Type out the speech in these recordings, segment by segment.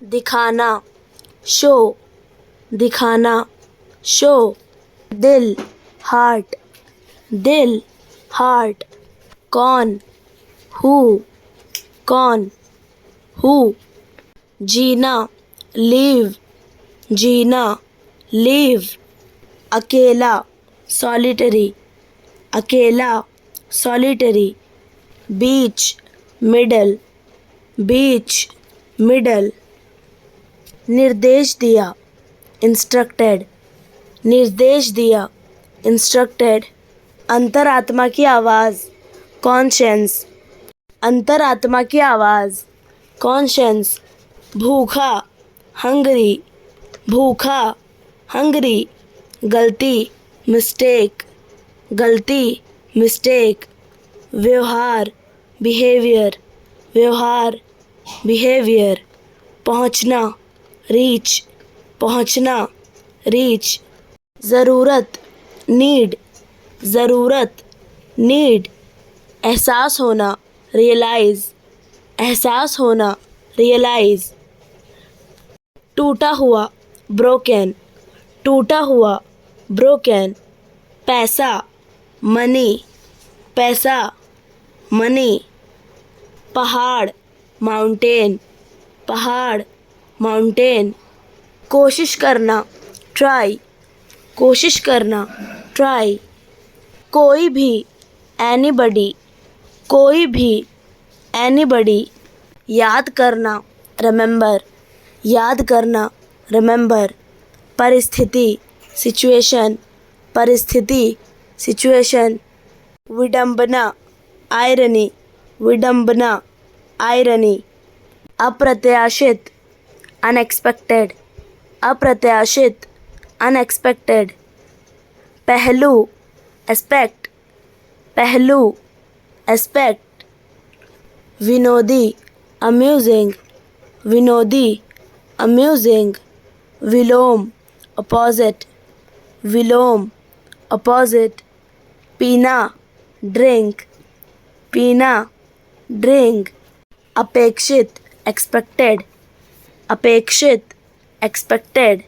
दिखाना, शो, दिखाना, शो, दिल, हार्ट, दिल, हार्ट, कौन, हु, कौन, हु, जीना, लीव, जीना, लीव, अकेला, सॉलिटरी, अकेला, सॉलिटरी, बीच, मिडल, बीच, मिडल, निर्देश दिया, इंस्ट्रक्टेड, निर्देश दिया, इंस्ट्रक्टेड, अंतरात्मा की आवाज़, कॉन्शियंस, अंतरात्मा की आवाज़, कॉन्शियंस, भूखा, हंगरी, भूखा, हंगरी, गलती, मिस्टेक, गलती, मिस्टेक, व्यवहार, बिहेवियर, व्यवहार, बिहेवियर, पहुंचना, रीच, पहुंचना, रीच, ज़रूरत, नीड, ज़रूरत, नीड, एहसास होना, रियलाइज़, एहसास होना, रियलाइज़, टूटा हुआ, ब्रोकन, टूटा हुआ, ब्रोकन, पैसा, मनी, पैसा, मनी, पहाड़, माउंटेन, पहाड़, माउंटेन, कोशिश करना, ट्राई, कोशिश करना, ट्राई, कोई भी, एनीबडी, कोई भी, एनीबडी, याद करना, रिमेंबर, याद करना, रिमेंबर, परिस्थिति, सिचुएशन, परिस्थिति, सिचुएशन, विडंबना, आयरनी, विडंबना, आयरनी, अप्रत्याशित, अनएक्सपेक्टेड, अप्रत्याशित, अनएक्सपेक्टेड, पहलू, एस्पेक्ट, पहलू, एस्पेक्ट, विनोदी, अम्यूजिंग, विनोदी, अम्यूजिंग, विलोम, अपोजिट, विलोम, अपोजिट, पीना, ड्रिंक, पीना, ड्रिंक, अपेक्षित, एक्सपेक्टेड, अपेक्षित, एक्सपेक्टेड,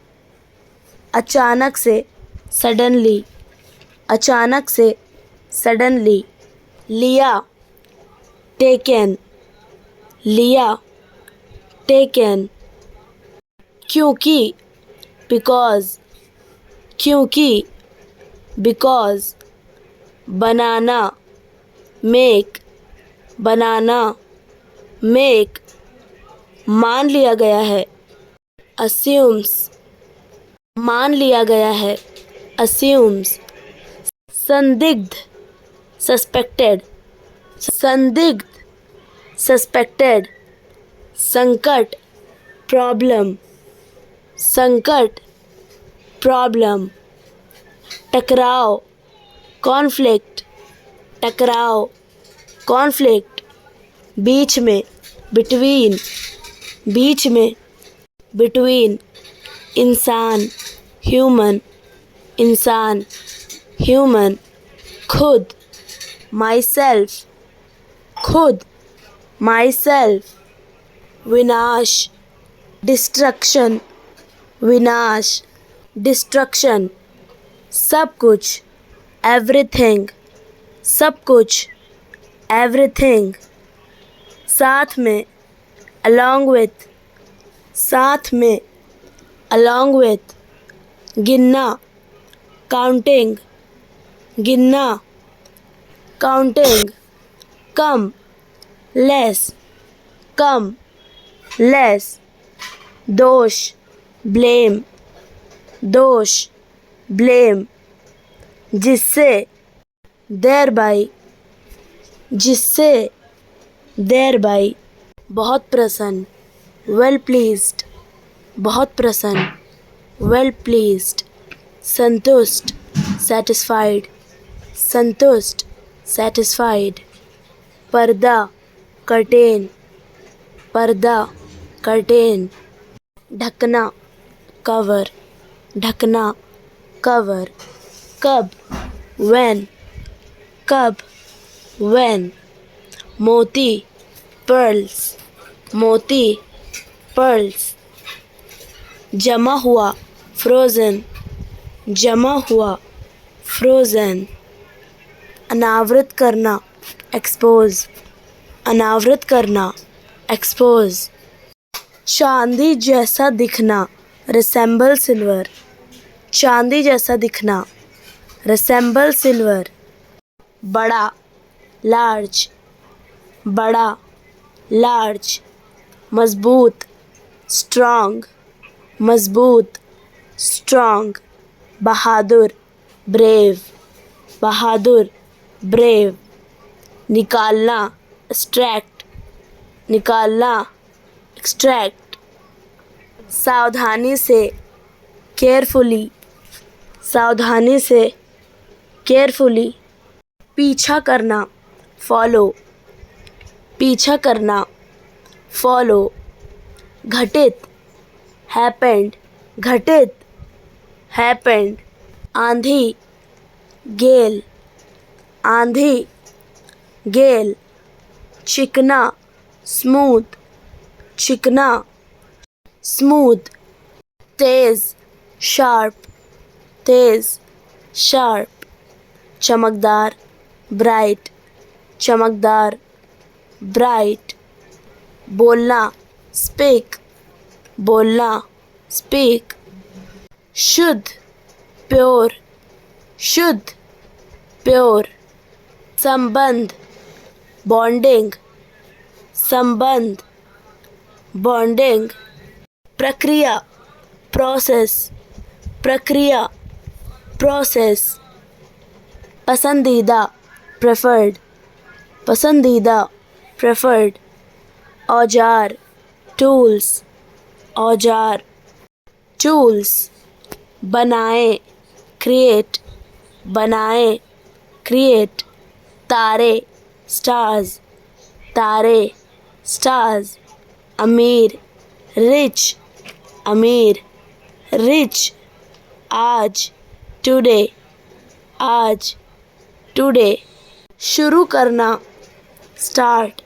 अचानक से, सडनली, अचानक से, सडनली, लिया, टेकन, लिया, टेकन, क्योंकि, बिकॉज, क्योंकि, because, banana, make, banana, make, मान लिया गया है, assumes, मान लिया गया है, assumes, संदिग्ध, सस्पेक्टेड, संदिग्ध, सस्पेक्टेड, संकट, प्रॉब्लम, संकट, प्रॉब्लम, टकराव, कॉन्फ्लिक्ट, टकराव, कॉन्फ्लिक्ट, बीच में, बिटवीन, बीच में, बिटवीन, इंसान, ह्यूमन, इंसान, ह्यूमन, खुद, माई सेल्फ, खुद, माई सेल्फ, विनाश, डिस्ट्रक्शन, विनाश, डिस्ट्रक्शन, सब कुछ, एवरीथिंग, सब कुछ, एवरीथिंग, साथ में, along with, साथ में, along with, गिनना, काउंटिंग, गिनना, काउंटिंग, कम, लेस, कम, लेस, दोष, ब्लेम, दोष, ब्लेम, जिससे, thereby, जिससे, thereby, बहुत प्रसन्न, well pleased, बहुत प्रसन्न, well pleased, संतुष्ट, satisfied, संतुष्ट, satisfied, पर्दा, curtain, पर्दा, curtain, ढकना, cover, ढकना, cover, कब, when, कब, when, मोती, pearls, मोती, pearls, जमा हुआ फ्रोज़न, जमा हुआ फ्रोज़न। अनावृत करना एक्सपोज, अनावृत करना एक्सपोज। चांदी जैसा दिखना रिसेंबल सिल्वर, चांदी जैसा दिखना रिसेंबल सिल्वर। बड़ा लार्ज, बड़ा लार्ज। मजबूत स्ट्रॉन्ग, मजबूत स्ट्रॉन्ग। बहादुर ब्रेव, बहादुर ब्रेव। निकालना एक्सट्रैक्ट, निकालना एक्सट्रैक्ट। सावधानी से केयरफुली, सावधानी से केयरफुली। पीछा करना फॉलो, पीछा करना फॉलो। घटित हैपेंड, घटित हैपेंड। आंधी गेल, आंधी गेल। चिकना स्मूथ, चिकना स्मूथ। तेज शार्प, तेज शार्प। चमकदार ब्राइट, चमकदार ब्राइट। बोलना स्पीक, बोलना स्पीक। शुद्ध प्योर, शुद्ध प्योर। संबंध बॉन्डिंग, संबंध बॉन्डिंग। प्रक्रिया प्रोसेस, प्रक्रिया प्रोसेस। पसंदीदा प्रेफर्ड, पसंदीदा प्रेफर्ड। औजार टूल्स, औजार टूल्स। बनाए क्रिएट, बनाए क्रिएट। तारे स्टार्स, तारे स्टार्स। अमीर रिच, अमीर रिच। आज टुडे, आज टुडे। शुरू करना स्टार्ट,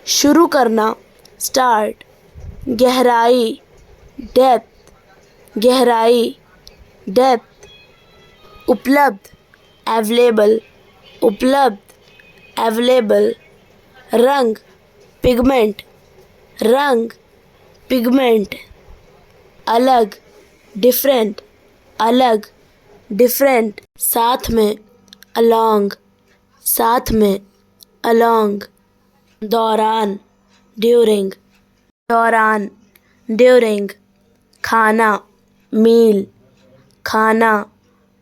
शुरू करना स्टार्ट। गहराई डेप्थ, गहराई डेप्थ। उपलब्ध अवेलेबल, उपलब्ध अवेलेबल। रंग पिगमेंट, रंग पिगमेंट। अलग डिफरेंट, अलग डिफरेंट। साथ में along, साथ में along। दौरान ड्यूरिंग, दौरान ड्यूरिंग। खाना मील, खाना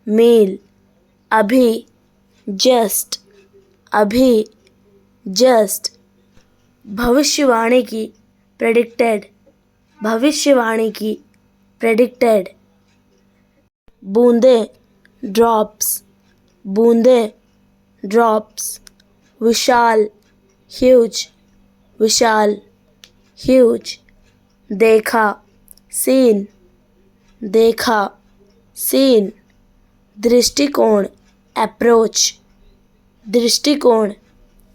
मील। अभी जस्ट, अभी जस्ट। भविष्यवाणी की प्रेडिक्टेड, भविष्यवाणी की प्रेडिक्टेड। बूंदे ड्रॉप्स, बूंदे ड्रॉप्स। विशाल ह्यूज, विशाल ह्यूज। देखा सीन, देखा सीन। दृष्टिकोण अप्रोच, दृष्टिकोण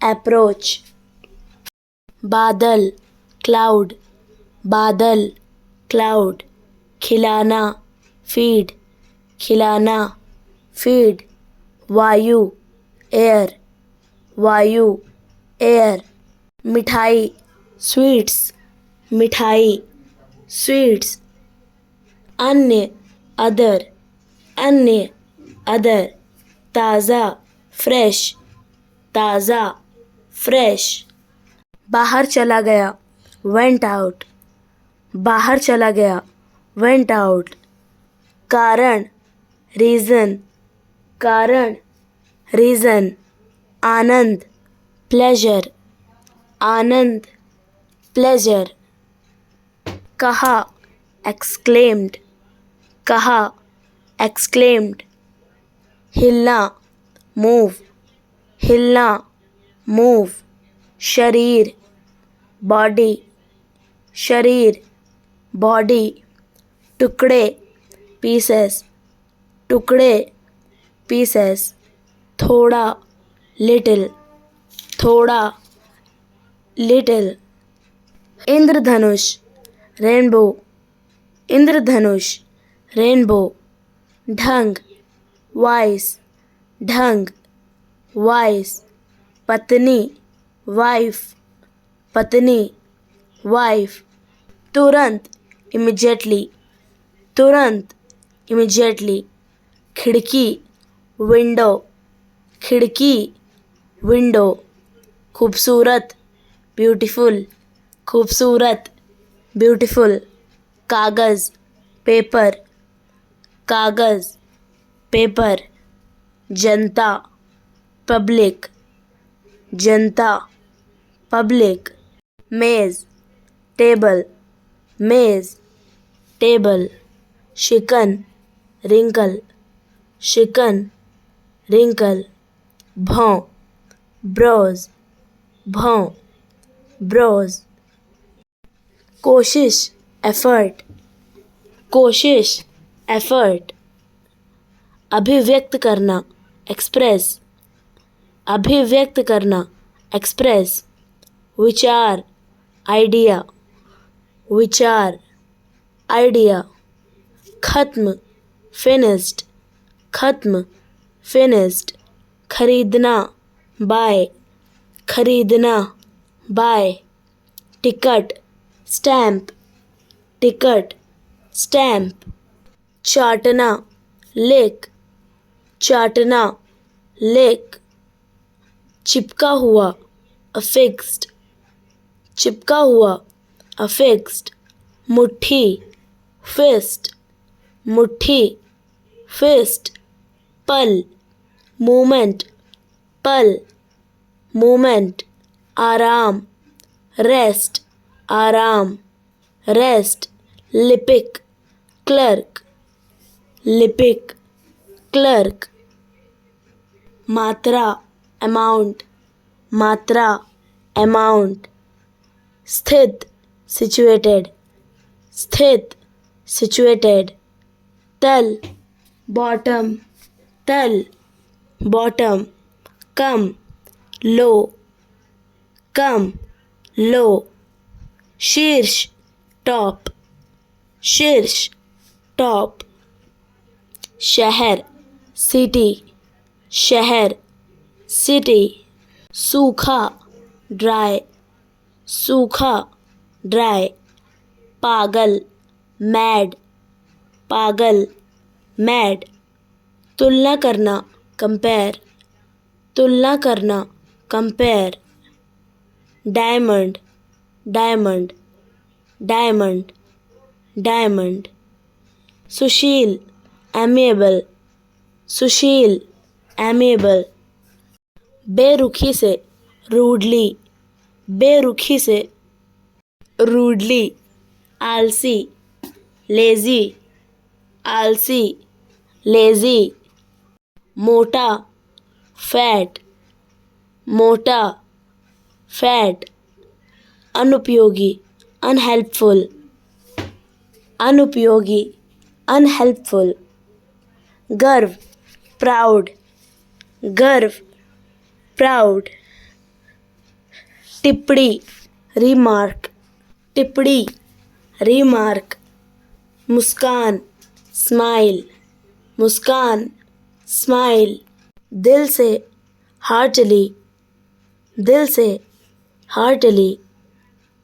अप्रोच। बादल क्लाउड, बादल क्लाउड। खिलाना फीड, खिलाना फीड। वायु एयर, वायु एयर। मिठाई स्वीट्स, मिठाई स्वीट्स। अन्य अदर, अन्य अदर। ताज़ा फ्रेश, ताज़ा फ्रेश। बाहर चला गया वेंट आउट, बाहर चला गया वेंट आउट। कारण रीज़न, कारण रीज़न। आनंद प्लेजर, आनंद प्लेजर। कहा एक्सक्लेम्ड, कहा एक्सक्लेम्ड। हिलना मूव, हिलना मूव। शरीर बॉडी, शरीर बॉडी। टुकड़े पीसेस, टुकड़े पीसेस। थोड़ा लिटिल, थोड़ा लिटिल। इंद्रधनुष रेनबो, इंद्रधनुष, रेनबो, ढंग, वाइस, ढंग, वाइस, पत्नी, वाइफ, पत्नी, वाइफ, तुरंत, इमिजिएटली, तुरंत, इमिजिएटली, खिड़की, विंडो, खिड़की, विंडो, खूबसूरत, ब्यूटीफुल, खूबसूरत, ब्यूटीफुल, कागज़, पेपर, कागज़, पेपर, जनता, पब्लिक, जनता, पब्लिक, मेज़, टेबल, मेज़, टेबल, शिकन, रिंकल, शिकन, रिंकल, भौं, ब्रोज, भौं, ब्रोज, कोशिश, एफर्ट, कोशिश, एफर्ट, अभिव्यक्त करना, एक्सप्रेस, अभिव्यक्त करना, एक्सप्रेस, विचार, आइडिया, विचार, आइडिया, खत्म, फिनिश्ड, खत्म, फिनिश्ड, खरीदना, बाय, खरीदना, buy, ticket, stamp, ticket, stamp, चाटना, लेक, चाटना, लेक, चिपका हुआ, अफिक्स्ड, चिपका हुआ, अफिक्स्ड, मुट्ठी, फिस्ट, मुट्ठी, फिस्ट, पल, मोमेंट, पल, मोमेंट, आराम, रेस्ट, आराम, रेस्ट, लिपिक, क्लर्क, लिपिक, क्लर्क, मात्रा, अमाउंट, मात्रा, अमाउंट, स्थित, सिचुएटेड, स्थित, सिचुएटेड, तल, बॉटम, तल, बॉटम, कम, लो, कम, लो, शीर्ष, टॉप, शीर्ष, टॉप, शहर, सिटी, शहर, सिटी, सूखा, ड्राई, सूखा, ड्राई, पागल, मैड, पागल, मैड, तुलना करना, कंपेयर, तुलना करना, compare, diamond, diamond, diamond, diamond, सुशील, एमिएबल, सुशील, एमिएबल, बेरुखी से, रूडली, बेरुखी से, रूडली, आलसी, लेजी, आलसी, लेजी, मोटा, फैट, मोटा, फैट, अनुपयोगी, अनहेल्पफुल, अनुपयोगी, अनहेल्पफुल, गर्व, प्राउड, गर्व, प्राउड, टिप्पणी, रिमार्क, टिप्पणी, रिमार्क, मुस्कान, स्माइल, मुस्कान, स्माइल, दिल से, हार्टली, दिल से, हार्टली,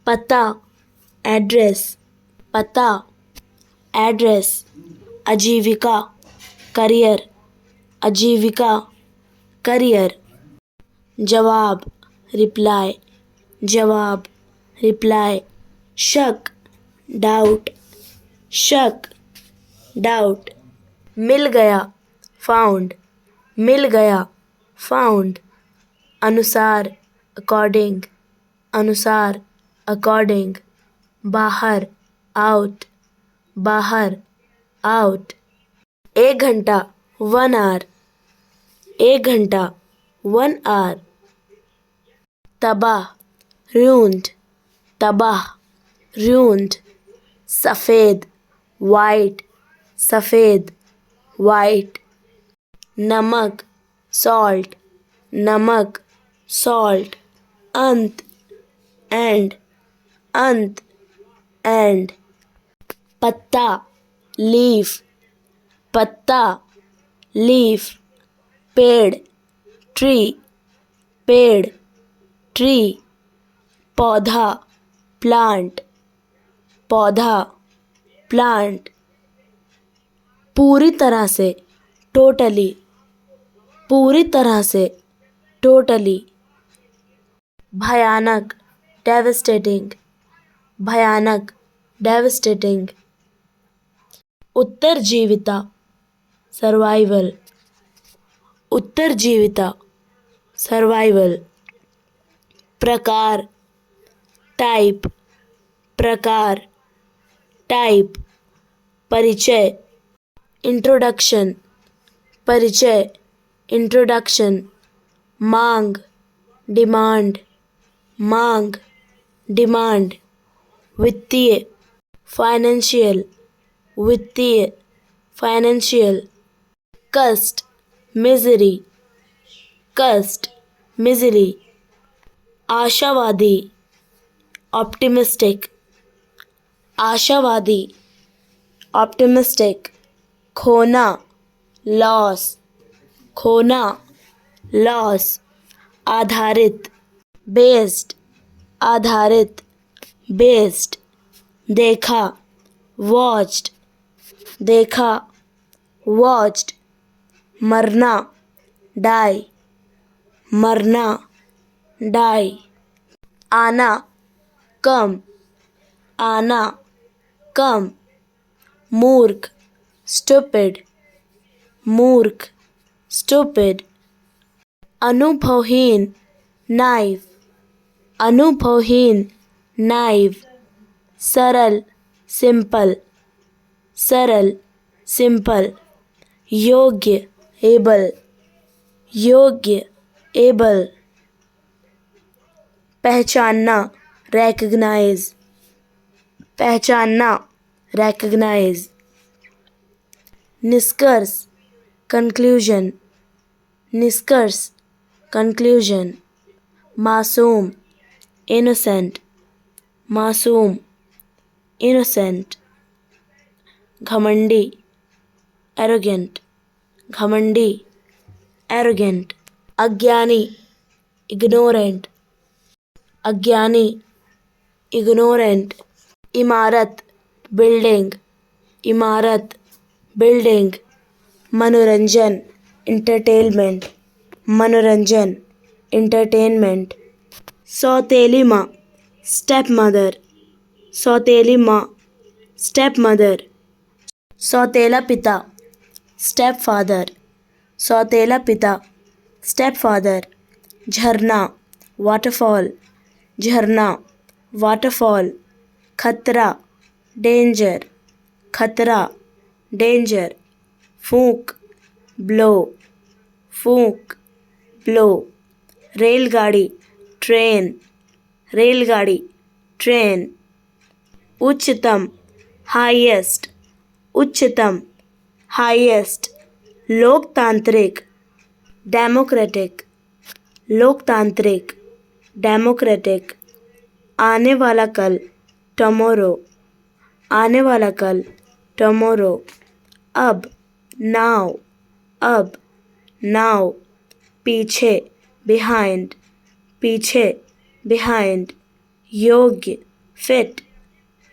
पता, एड्रेस, पता, एड्रेस, आजीविका, करियर, आजीविका, करियर, जवाब, रिप्लाई, जवाब, रिप्लाई, शक, डाउट, शक, डाउट, मिल गया, फाउंड, मिल गया, फाउंड, अनुसार, अकॉर्डिंग, अनुसार, अकॉर्डिंग, बाहर, आउट, बाहर, आउट, 1 घंटा, 1 आवर, 1 घंटा, 1 आवर, तबाह, ruined, तबाह, ruined, सफ़ेद, वाइट, सफ़ेद, वाइट, नमक, सॉल्ट, नमक, सॉल्ट, अंत, एंड, अंत, एंड, पत्ता, लीफ, पत्ता, लीफ, पेड़, ट्री, पेड़, ट्री, पौधा, प्लांट, पौधा, प्लांट, पूरी तरह से, टोटली, पूरी तरह से, टोटली, भयानक, डेवस्टेटिंग, भयानक, डेवस्टेटिंग, उत्तरजीविता, सर्वाइवल, उत्तरजीविता, सर्वाइवल, प्रकार, टाइप, प्रकार, टाइप, परिचय, इंट्रोडक्शन, परिचय, इंट्रोडक्शन, मांग, डिमांड, मांग, डिमांड, वित्तीय, फाइनेंशियल, वित्तीय, फाइनेंशियल, कष्ट, मिजरी, कष्ट, मिजरी, आशावादी, ऑप्टिमिस्टिक, आशावादी, ऑप्टिमिस्टिक, खोना, लॉस, खोना, लॉस, आधारित, बेस्ड, आधारित, बेस्ड, देखा, वॉच्ड, देखा, वॉच्ड, मरना, डाई, मरना, डाई, आना, कम, आना, कम, मूर्ख, स्टूपिड, मूर्ख, स्टूपिड, अनुभवहीन, नाइव, अनुभवहीन, नाइव, सरल, सिंपल, सरल, सिंपल, योग्य, एबल, योग्य, एबल, पहचानना, recognize, पहचानना, recognize, निष्कर्ष, conclusion, निष्कर्ष, conclusion, मासूम, innocent, मासूम, innocent, घमंडी, arrogant, घमंडी, arrogant, अज्ञानी, ignorant, अज्ञानी, ignorant, इमारत, बिल्डिंग, इमारत, बिल्डिंग, मनोरंजन, entertainment, मनोरंजन, entertainment, सौतेली माँ, stepmother, सौतेली माँ, stepmother, सौतेला पिता, stepfather, सौतेला पिता, stepfather, झरना, waterfall, झरना, waterfall, खतरा, danger, खतरा, danger, फूंक, blow, फूंक, blow, रेलगाड़ी, train, रेलगाड़ी, train, उच्चतम, highest, उच्चतम, highest, लोकतांत्रिक, democratic, लोकतांत्रिक, डेमोक्रेटिक, आने वाला कल, टमोरो, आने वाला कल, टमोरो, अब, नाउ, अब, नाउ, पीछे, बिहाइंड, पीछे, बिहाइंड, योग्य, फिट,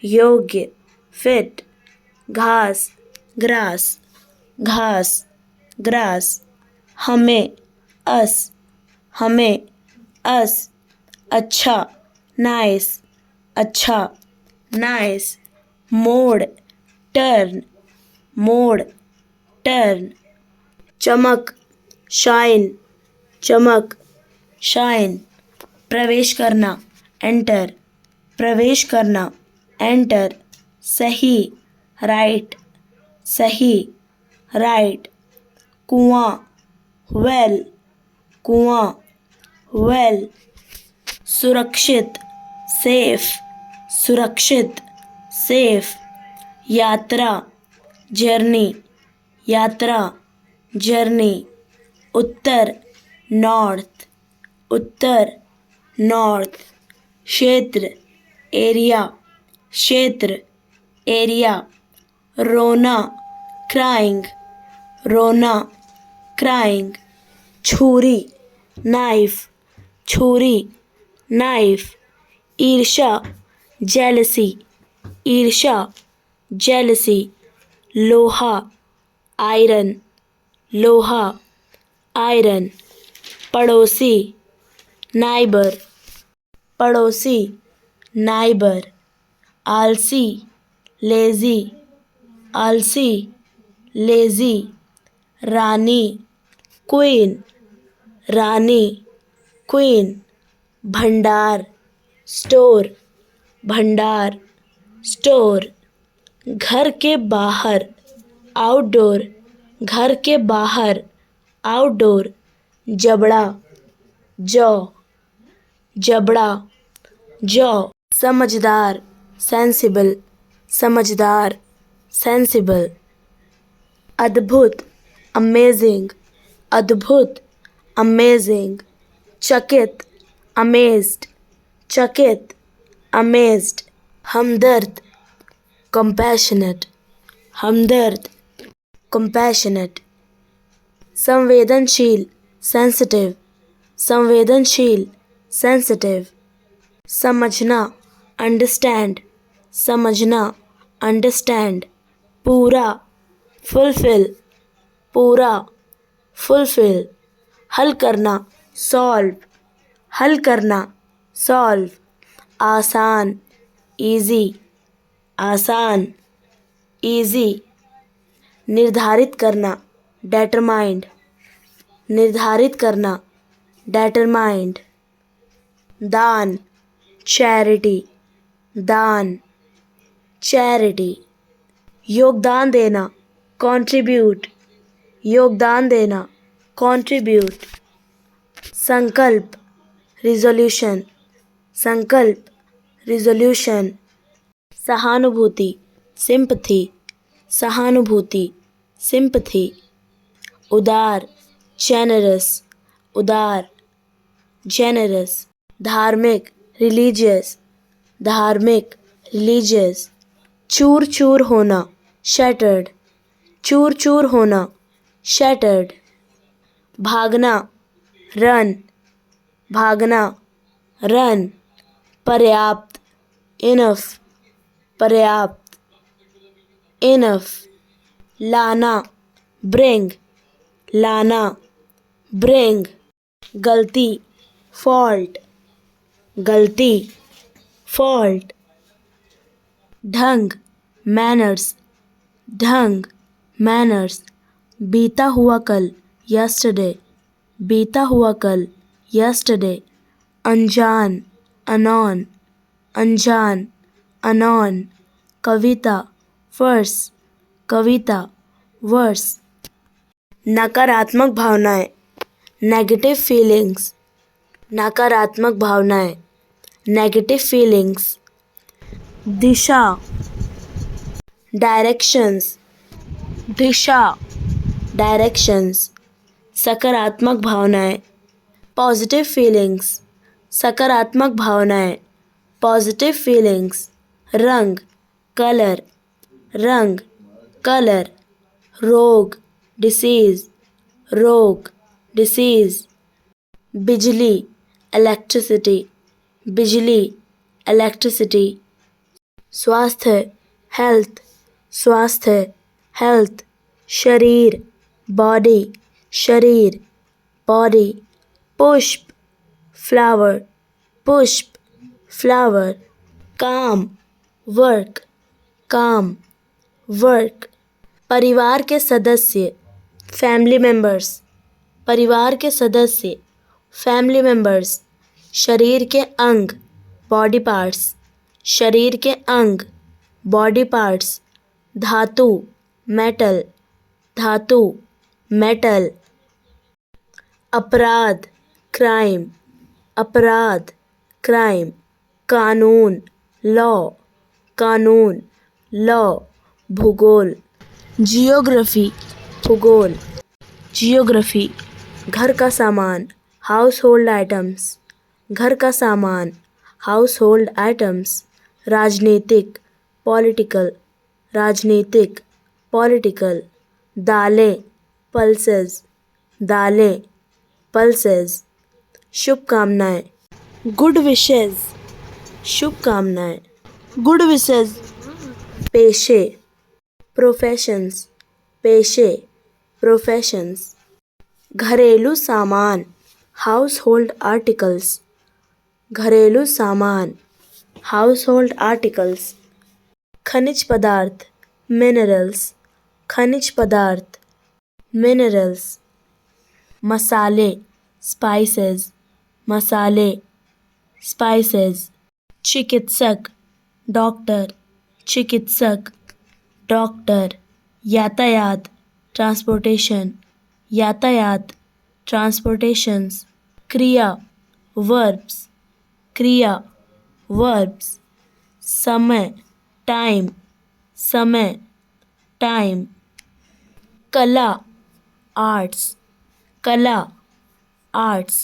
योग्य, फिट, घास, ग्रास, घास, ग्रास, हमें, अस, हमें, अस, अच्छा, नाइस, अच्छा, नाइस, मोड़, टर्न, मोड़, टर्न, चमक, शाइन, चमक, शाइन, प्रवेश करना, एंटर, प्रवेश करना, एंटर, सही, राइट, सही, राइट, कुआं, वेल, कुआं, वेल, सुरक्षित, सेफ, सुरक्षित, सेफ, यात्रा, जर्नी, यात्रा, जर्नी, उत्तर, नॉर्थ, उत्तर, नॉर्थ, क्षेत्र, एरिया, क्षेत्र, एरिया, रोना crying, रोना crying, छुरी knife, छुरी knife, ईर्ष्या jealousy, ईर्ष्या jealousy, लोहा iron, लोहा iron, पड़ोसी neighbor, पड़ोसी neighbor, आलसी lazy, आलसी lazy, रानी queen, रानी queen, भंडार स्टोर, भंडार स्टोर, घर के बाहर आउटडोर, घर के बाहर आउटडोर, जबड़ा जौ, जबड़ा जौ, समझदार सेंसिबल, समझदार सेंसिबल, अद्भुत अमेजिंग, अद्भुत अमेजिंग, चकित अमेज्ड, चकित अमेज्ड, हमदर्द compassionate, हमदर्द compassionate, संवेदनशील sensitive, संवेदनशील sensitive, समझना understand, समझना understand, पूरा fulfill, पूरा fulfill, हल करना solve, हल करना solve, आसान easy, आसान easy, निर्धारित करना determined, निर्धारित करना determined, दान charity, दान charity, योगदान देना contribute, योगदान देना contribute, संकल्प resolution, संकल्प resolution, सहानुभूति sympathy, सहानुभूति sympathy, उदार generous, उदार generous, धार्मिक religious, धार्मिक religious, चूर चूर होना shattered, चूर चूर होना shattered, भागना run, भागना run, पर्याप्त enough, पर्याप्त enough, लाना bring, लाना bring, गलती fault, गलती fault, ढंग manners, ढंग manners, बीता हुआ कल yesterday, बीता हुआ कल yesterday, अनजान unknown, अनजान unknown, कविता verse, कविता verse, नकारात्मक भावनाएं नेगेटिव फीलिंग्स, नकारात्मक भावनाएं नेगेटिव फीलिंग्स, दिशा डायरेक्शंस, दिशा डायरेक्शंस, सकारात्मक भावनाएं पॉजिटिव फीलिंग्स, सकारात्मक भावनाएं पॉजिटिव फीलिंग्स, रंग कलर, रंग कलर, रोग डिसीज, रोग डिसीज, बिजली इलेक्ट्रिसिटी, बिजली इलेक्ट्रिसिटी, स्वास्थ्य हेल्थ, स्वास्थ्य हेल्थ, शरीर बॉडी, शरीर बॉडी, पुष्प फ्लावर, पुष्प फ्लावर, काम वर्क, काम वर्क, परिवार के सदस्य फैमिली मेंबर्स, परिवार के सदस्य फैमिली मेंबर्स, शरीर के अंग बॉडी पार्ट्स, शरीर के अंग बॉडी पार्ट्स, धातु मेटल, धातु मेटल, अपराध क्राइम, अपराध क्राइम, कानून लॉ, कानून लॉ, भूगोल जियोग्राफी, भूगोल जियोग्राफी, घर का सामान हाउस होल्ड आइटम्स, घर का सामान हाउस होल्ड आइटम्स, राजनीतिक पॉलिटिकल, राजनीतिक पॉलिटिकल, दालें, पल्सेस, दालें, पल्सेस, शुभकामनाएं, गुड विशेस, शुभकामनाएं, गुड विशेस, पेशे, प्रोफेशंस, पेशे, प्रोफेशंस, घरेलू सामान, हाउस होल्ड आर्टिकल्स, घरेलू सामान, हाउस होल्ड आर्टिकल्स, खनिज पदार्थ, मिनरल्स, खनिज पदार्थ, मिनरल्स, मसाले, स्पाइसेस, मसाले, स्पाइसेस, चिकित्सक, डॉक्टर, चिकित्सक, डॉक्टर, यातायात, ट्रांसपोर्टेशन, यातायात, ट्रांसपोर्टेशंस, क्रिया, वर्ब्स, क्रिया, वर्ब्स, समय, टाइम, समय, टाइम, कला, आर्ट्स, कला, आर्ट्स,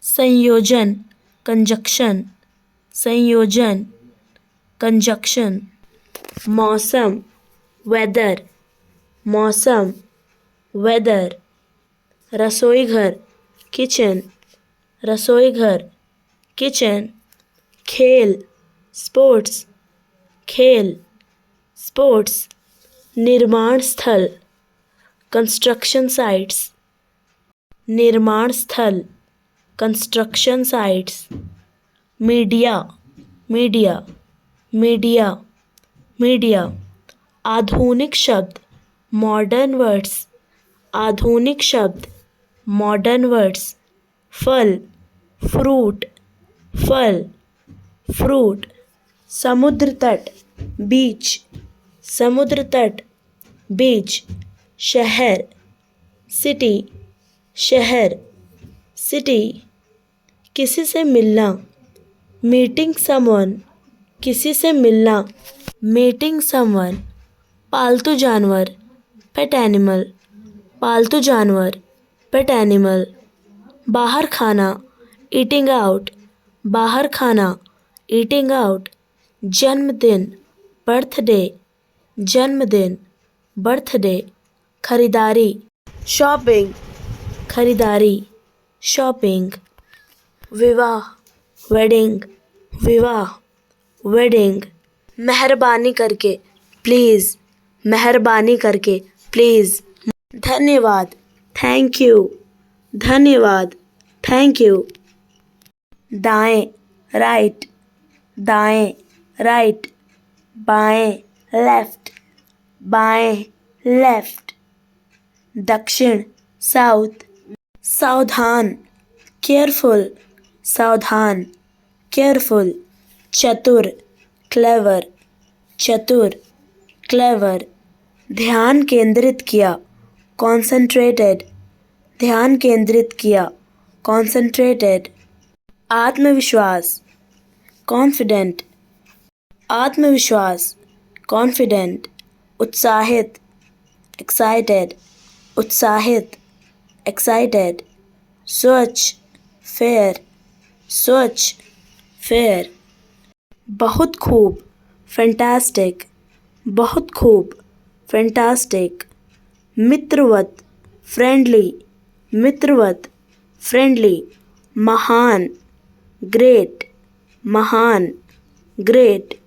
संयोजन, कंजक्शन, संयोजन, कंजक्शन, मौसम, वेदर, मौसम, वेदर, रसोई घर, किचन, रसोई घर, किचन, खेल, स्पोर्ट्स, खेल, स्पोर्ट्स, निर्माण स्थल, कंस्ट्रक्शन साइट्स, निर्माण स्थल, construction sites, media, media, media, media, आधुनिक शब्द, मॉडर्न वर्ड्स, आधुनिक शब्द, मॉडर्न वर्ड्स, फल, फ्रूट, फल, फ्रूट, समुद्र तट, बीच, समुद्र तट, बीच, शहर, सिटी, शहर, सिटी, किसी से मिलना, मीटिंग समवन, किसी से मिलना, मीटिंग समवन, पालतू जानवर, पेट एनिमल, पालतू जानवर, पेट एनिमल, बाहर खाना, ईटिंग आउट, बाहर खाना, ईटिंग आउट, जन्मदिन, बर्थडे, जन्मदिन, बर्थडे, खरीदारी, शॉपिंग, खरीदारी, शॉपिंग, विवाह, वेडिंग, विवाह, वेडिंग, मेहरबानी करके, प्लीज़, मेहरबानी करके, प्लीज़, धन्यवाद, थैंक यू, धन्यवाद, थैंक यू, दाएं, राइट, दाएं, राइट, बाएं, लेफ्ट, बाएं, लेफ्ट, दक्षिण, साउथ, सावधान, केयरफुल, सावधान, केयरफुल, चतुर, क्लेवर, चतुर, क्लेवर, ध्यान केंद्रित किया, कॉन्सेंट्रेटेड, ध्यान केंद्रित किया, कॉन्सेंट्रेटेड, आत्मविश्वास, कॉन्फिडेंट, आत्मविश्वास, कॉन्फिडेंट, उत्साहित, एक्साइटेड, उत्साहित, एक्साइटेड, स्वच्छ, फेयर, स्वच्छ, फेयर, बहुत खूब, फैंटास्टिक, बहुत खूब, फैंटास्टिक, मित्रवत, फ्रेंडली, मित्रवत, फ्रेंडली, महान, ग्रेट, महान, ग्रेट,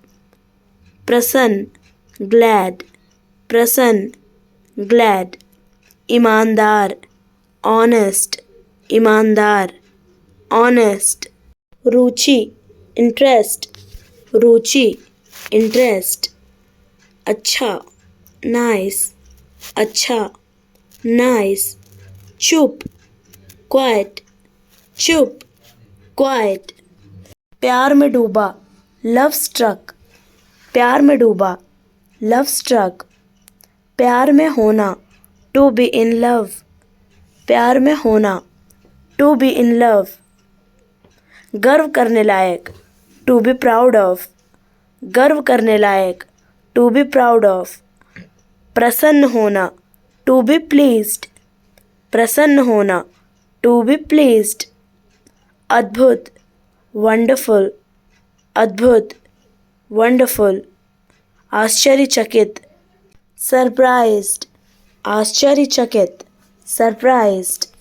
प्रसन्न, ग्लैड, प्रसन्न, ग्लैड, ईमानदार, ऑनेस्ट, ईमानदार, ऑनेस्ट, रुचि, इंटरेस्ट, रुचि, इंटरेस्ट, अच्छा, नाइस, अच्छा, नाइस, चुप, क्वाइट, चुप, क्वाइट, प्यार में डूबा, लव स्ट्रक, प्यार में डूबा, लव स्ट्रक, प्यार में होना, टू बी इन लव, प्यार में होना, टू बी इन लव, गर्व करने लायक, टू बी प्राउड ऑफ, गर्व करने लायक, टू बी प्राउड ऑफ, प्रसन्न होना, टू बी प्लीज्ड, प्रसन्न होना, टू बी प्लीज्ड, अद्भुत, वंडरफुल, अद्भुत, वंडरफुल, आश्चर्यचकित, सरप्राइज्ड, आश्चर्यचकित, सरप्राइज्ड।